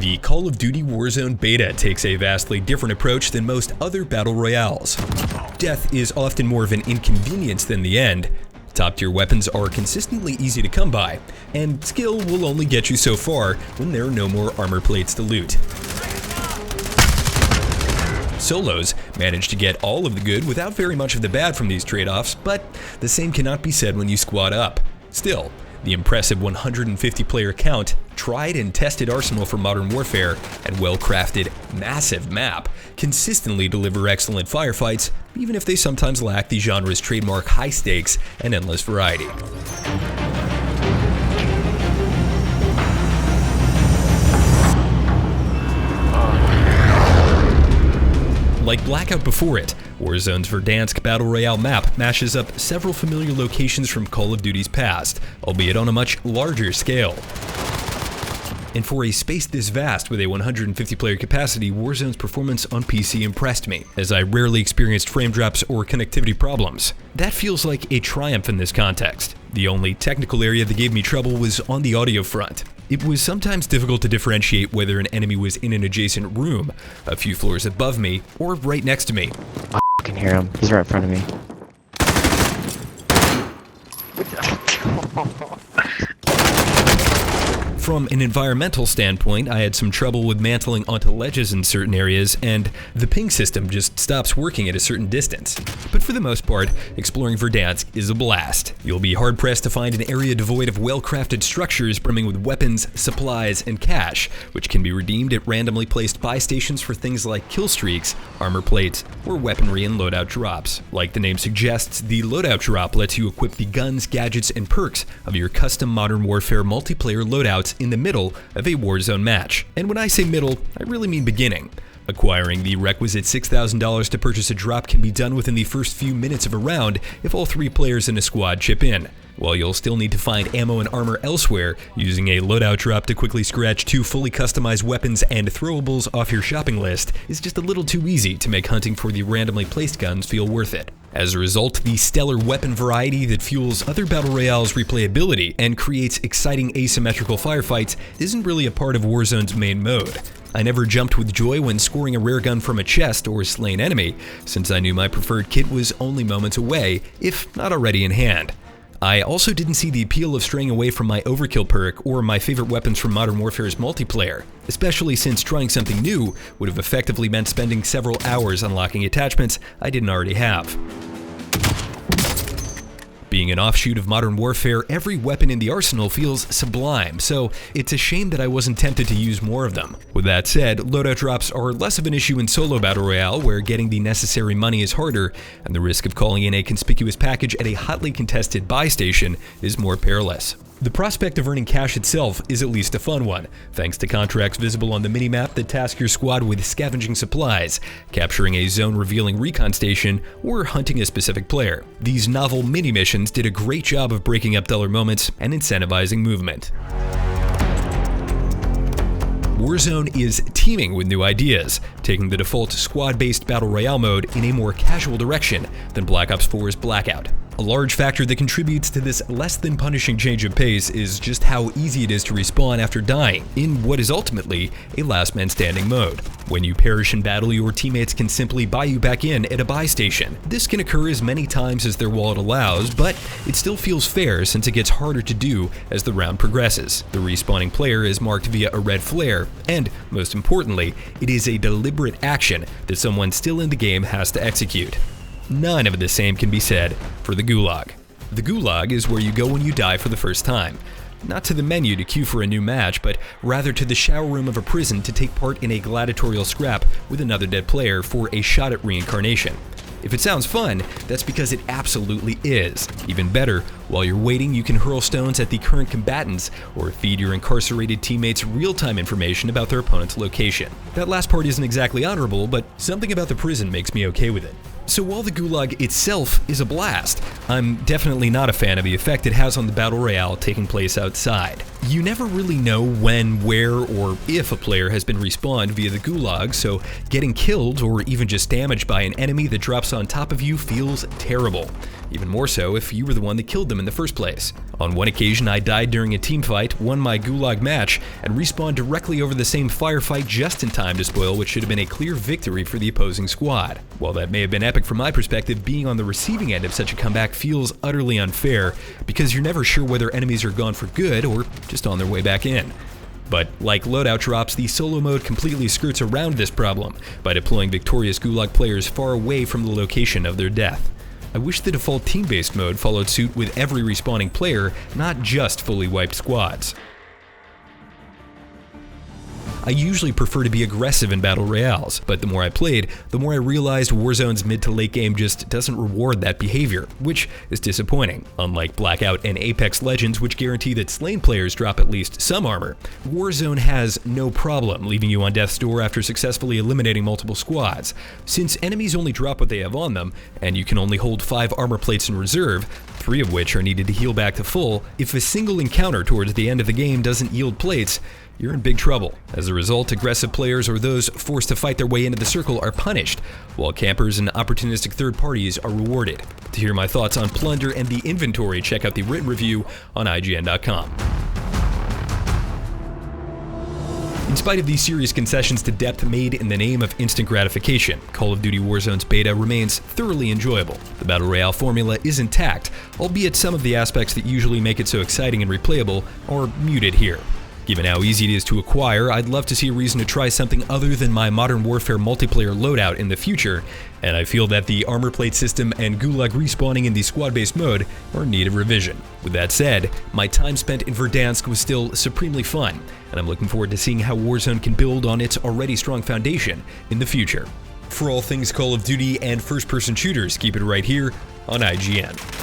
The Call of Duty Warzone beta takes a vastly different approach than most other battle royales. Death is often more of an inconvenience than the end. Top-tier weapons are consistently easy to come by, and skill will only get you so far when there are no more armor plates to loot. Solos manage to get all of the good without very much of the bad from these trade-offs, but the same cannot be said when you squad up. Still, the impressive 150-player count, tried and tested arsenal for Modern Warfare, and well-crafted, massive map consistently deliver excellent firefights, even if they sometimes lack the genre's trademark high stakes and endless variety. Like Blackout before it, Warzone's Verdansk Battle Royale map mashes up several familiar locations from Call of Duty's past, albeit on a much larger scale. And for a space this vast with a 150-player capacity, Warzone's performance on PC impressed me, as I rarely experienced frame drops or connectivity problems. That feels like a triumph in this context. The only technical area that gave me trouble was on the audio front. It was sometimes difficult to differentiate whether an enemy was in an adjacent room, a few floors above me, or right next to me. I can hear him. He's right in front of me. From an environmental standpoint, I had some trouble with mantling onto ledges in certain areas, and the ping system just stops working at a certain distance. But for the most part, exploring Verdansk is a blast. You'll be hard-pressed to find an area devoid of well-crafted structures brimming with weapons, supplies, and cash, which can be redeemed at randomly placed buy stations for things like kill streaks, armor plates, or weaponry and loadout drops. Like the name suggests, the loadout drop lets you equip the guns, gadgets, and perks of your custom Modern Warfare multiplayer loadouts in the middle of a Warzone match. And when I say middle, I really mean beginning. Acquiring the requisite $6,000 to purchase a drop can be done within the first few minutes of a round if all three players in a squad chip in. While you'll still need to find ammo and armor elsewhere, using a loadout drop to quickly scratch 2 fully customized weapons and throwables off your shopping list is just a little too easy to make hunting for the randomly placed guns feel worth it. As a result, the stellar weapon variety that fuels other battle royales' replayability and creates exciting asymmetrical firefights isn't really a part of Warzone's main mode. I never jumped with joy when scoring a rare gun from a chest or slain enemy, since I knew my preferred kit was only moments away, if not already in hand. I also didn't see the appeal of straying away from my overkill perk or my favorite weapons from Modern Warfare's multiplayer, especially since trying something new would have effectively meant spending several hours unlocking attachments I didn't already have. Being an offshoot of Modern Warfare, every weapon in the arsenal feels sublime, so it's a shame that I wasn't tempted to use more of them. With that said, loadout drops are less of an issue in solo battle royale, where getting the necessary money is harder, and the risk of calling in a conspicuous package at a hotly contested buy station is more perilous. The prospect of earning cash itself is at least a fun one, thanks to contracts visible on the minimap that task your squad with scavenging supplies, capturing a zone-revealing recon station, or hunting a specific player. These novel mini-missions did a great job of breaking up duller moments and incentivizing movement. Warzone is teeming with new ideas, taking the default squad-based battle royale mode in a more casual direction than Black Ops 4's Blackout. A large factor that contributes to this less than punishing change of pace is just how easy it is to respawn after dying in what is ultimately a last man standing mode. When you perish in battle, your teammates can simply buy you back in at a buy station. This can occur as many times as their wallet allows, but it still feels fair since it gets harder to do as the round progresses. The respawning player is marked via a red flare, and most importantly, it is a deliberate action that someone still in the game has to execute. None of the same can be said for the Gulag. The Gulag is where you go when you die for the first time. Not to the menu to queue for a new match, but rather to the shower room of a prison to take part in a gladiatorial scrap with another dead player for a shot at reincarnation. If it sounds fun, that's because it absolutely is. Even better, while you're waiting, you can hurl stones at the current combatants or feed your incarcerated teammates real-time information about their opponent's location. That last part isn't exactly honorable, but something about the prison makes me okay with it. So while the Gulag itself is a blast, I'm definitely not a fan of the effect it has on the Battle Royale taking place outside. You never really know when, where, or if a player has been respawned via the Gulag, so getting killed or even just damaged by an enemy that drops on top of you feels terrible. Even more so if you were the one that killed them in the first place. On one occasion, I died during a teamfight, won my Gulag match, and respawned directly over the same firefight just in time to spoil what should have been a clear victory for the opposing squad. While that may have been epic from my perspective, being on the receiving end of such a comeback feels utterly unfair, because you're never sure whether enemies are gone for good or just on their way back in. But like loadout drops, the solo mode completely skirts around this problem by deploying victorious Gulag players far away from the location of their death. I wish the default team-based mode followed suit with every respawning player, not just fully wiped squads. I usually prefer to be aggressive in battle royales, but the more I played, the more I realized Warzone's mid to late game just doesn't reward that behavior, which is disappointing. Unlike Blackout and Apex Legends, which guarantee that slain players drop at least some armor, Warzone has no problem leaving you on death's door after successfully eliminating multiple squads. Since enemies only drop what they have on them, and you can only hold 5 armor plates in reserve, 3 of which are needed to heal back to full, if a single encounter towards the end of the game doesn't yield plates, you're in big trouble. As a result, aggressive players or those forced to fight their way into the circle are punished, while campers and opportunistic third parties are rewarded. To hear my thoughts on plunder and the inventory, check out the written review on IGN.com. In spite of these serious concessions to depth made in the name of instant gratification, Call of Duty Warzone's beta remains thoroughly enjoyable. The Battle Royale formula is intact, albeit some of the aspects that usually make it so exciting and replayable are muted here. Given how easy it is to acquire, I'd love to see a reason to try something other than my Modern Warfare multiplayer loadout in the future, and I feel that the armor plate system and Gulag respawning in the squad-based mode are in need of revision. With that said, my time spent in Verdansk was still supremely fun, and I'm looking forward to seeing how Warzone can build on its already strong foundation in the future. For all things Call of Duty and first-person shooters, keep it right here on IGN.